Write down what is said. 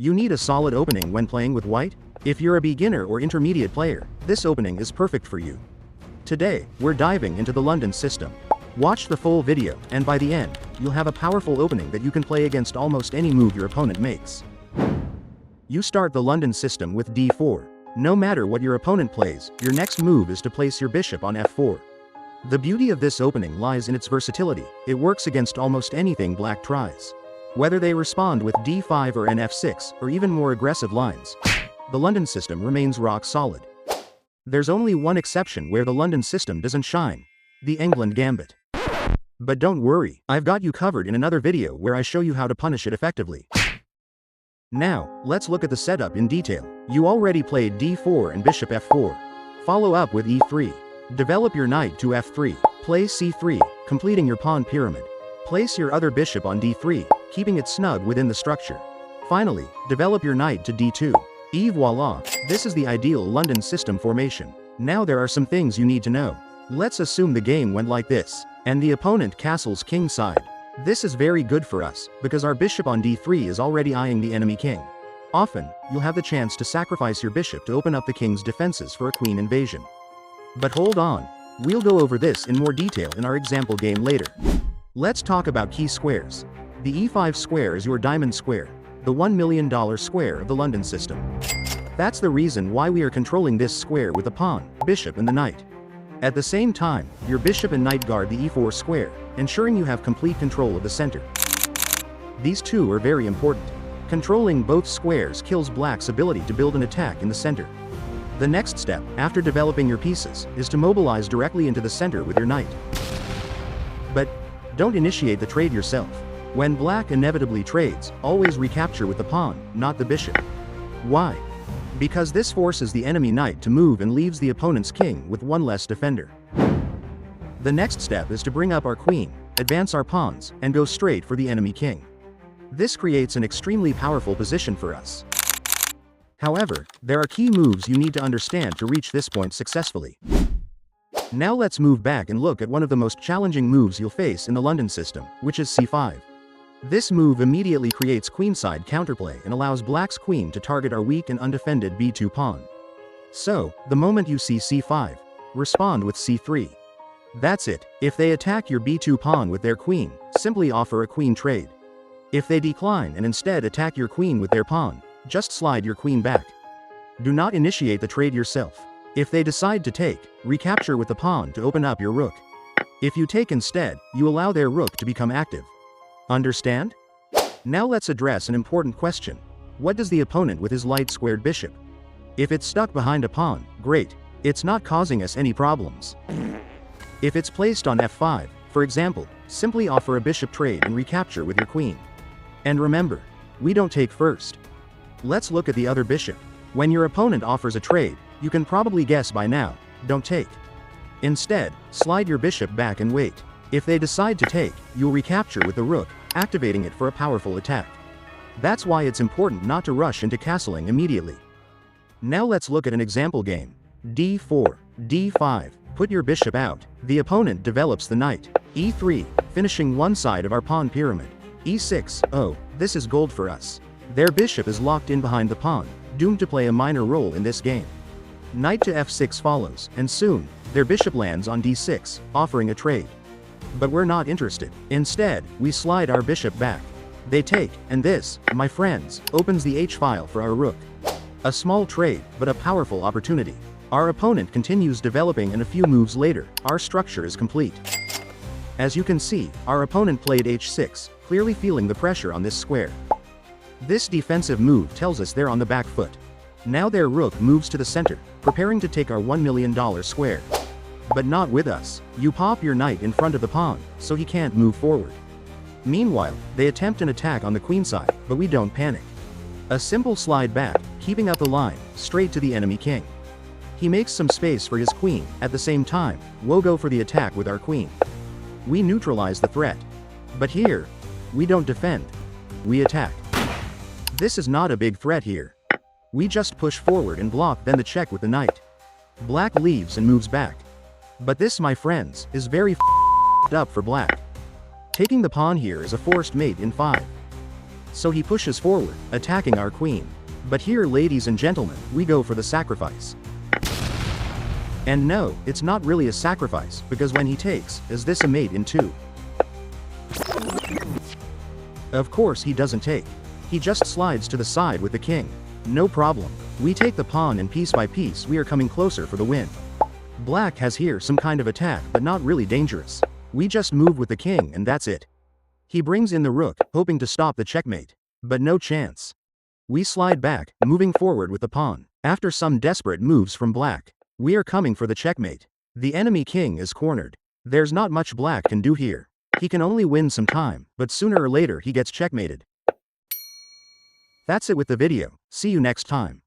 You need a solid opening when playing with white? If you're a beginner or intermediate player, this opening is perfect for you. Today, we're diving into the London system. Watch the full video, and by the end, you'll have a powerful opening that you can play against almost any move your opponent makes. You start the London system with d4. No matter what your opponent plays, your next move is to place your bishop on f4. The beauty of this opening lies in its versatility. It works against almost anything black tries. Whether they respond with d5 or nf6, or even more aggressive lines, the London system remains rock solid. There's only one exception where the London system doesn't shine: the England Gambit. But don't worry, I've got you covered in another video where I show you how to punish it effectively. Now, let's look at the setup in detail. You already played d4 and bishop f4. Follow up with e3. Develop your knight to f3. Play c3, completing your pawn pyramid. Place your other bishop on d3, keeping it snug within the structure. Finally, develop your knight to d2. Et voila, this is the ideal London system formation. Now there are some things you need to know. Let's assume the game went like this, and the opponent castles kingside. This is very good for us, because our bishop on d3 is already eyeing the enemy king. Often, you'll have the chance to sacrifice your bishop to open up the king's defenses for a queen invasion. But hold on, we'll go over this in more detail in our example game later. Let's talk about key squares. The e5 square is your diamond square, the $1 million square of the London system. That's the reason why we are controlling this square with the pawn, bishop and the knight. At the same time, your bishop and knight guard the e4 square, ensuring you have complete control of the center. These two are very important. Controlling both squares kills black's ability to build an attack in the center. The next step, after developing your pieces, is to mobilize directly into the center with your knight. But don't initiate the trade yourself. When black inevitably trades, always recapture with the pawn, not the bishop. Why? Because this forces the enemy knight to move and leaves the opponent's king with one less defender. The next step is to bring up our queen, advance our pawns, and go straight for the enemy king. This creates an extremely powerful position for us. However, there are key moves you need to understand to reach this point successfully. Now let's move back and look at one of the most challenging moves you'll face in the London system, which is c5. This move immediately creates queenside counterplay and allows black's queen to target our weak and undefended b2 pawn. So, the moment you see c5, respond with c3. That's it. If they attack your b2 pawn with their queen, simply offer a queen trade. If they decline and instead attack your queen with their pawn, just slide your queen back. Do not initiate the trade yourself. If they decide to take, recapture with the pawn to open up your rook. If you take instead, you allow their rook to become active. Understand? Now let's address an important question. What does the opponent with his light squared bishop? If it's stuck behind a pawn, great. It's not causing us any problems. If it's placed on f5, for example, simply offer a bishop trade and recapture with your queen. And remember, we don't take first. Let's look at the other bishop. When your opponent offers a trade, you can probably guess by now, don't take. Instead, slide your bishop back and wait. If they decide to take, you'll recapture with the rook, activating it for a powerful attack. That's why it's important not to rush into castling immediately. Now let's look at an example game. d4, d5, put your bishop out. The opponent develops the knight. e3, finishing one side of our pawn pyramid. e6, oh, this is gold for us. Their bishop is locked in behind the pawn, doomed to play a minor role in this game. Knight to f6 follows, and soon, their bishop lands on d6, offering a trade. But we're not interested. Instead, we slide our bishop back. They take, and this, my friends, opens the h-file for our rook. A small trade, but a powerful opportunity. Our opponent continues developing, and a few moves later, our structure is complete. As you can see, our opponent played h6, clearly feeling the pressure on this square. This defensive move tells us they're on the back foot. Now their rook moves to the center, preparing to take our $1 million square. But not with us. You pop your knight in front of the pawn, so he can't move forward. Meanwhile, they attempt an attack on the queenside, but we don't panic. A simple slide back, keeping up the line, straight to the enemy king. He makes some space for his queen. At the same time, we'll go for the attack with our queen. We neutralize the threat. But here, we don't defend. We attack. This is not a big threat here. We just push forward and block, then the check with the knight. Black leaves and moves back. But this, my friends, is very up for black. Taking the pawn here is a forced mate in 5. So he pushes forward, attacking our queen. But here, ladies and gentlemen, we go for the sacrifice. And no, it's not really a sacrifice, because when he takes, is this a mate in 2? Of course he doesn't take. He just slides to the side with the king. No problem. We take the pawn and piece by piece we are coming closer for the win. Black has here some kind of attack but not really dangerous. We just move with the king and that's it. He brings in the rook, hoping to stop the checkmate. But no chance. We slide back, moving forward with the pawn. After some desperate moves from black, we are coming for the checkmate. The enemy king is cornered. There's not much black can do here. He can only win some time, but sooner or later he gets checkmated. That's it with the video. See you next time.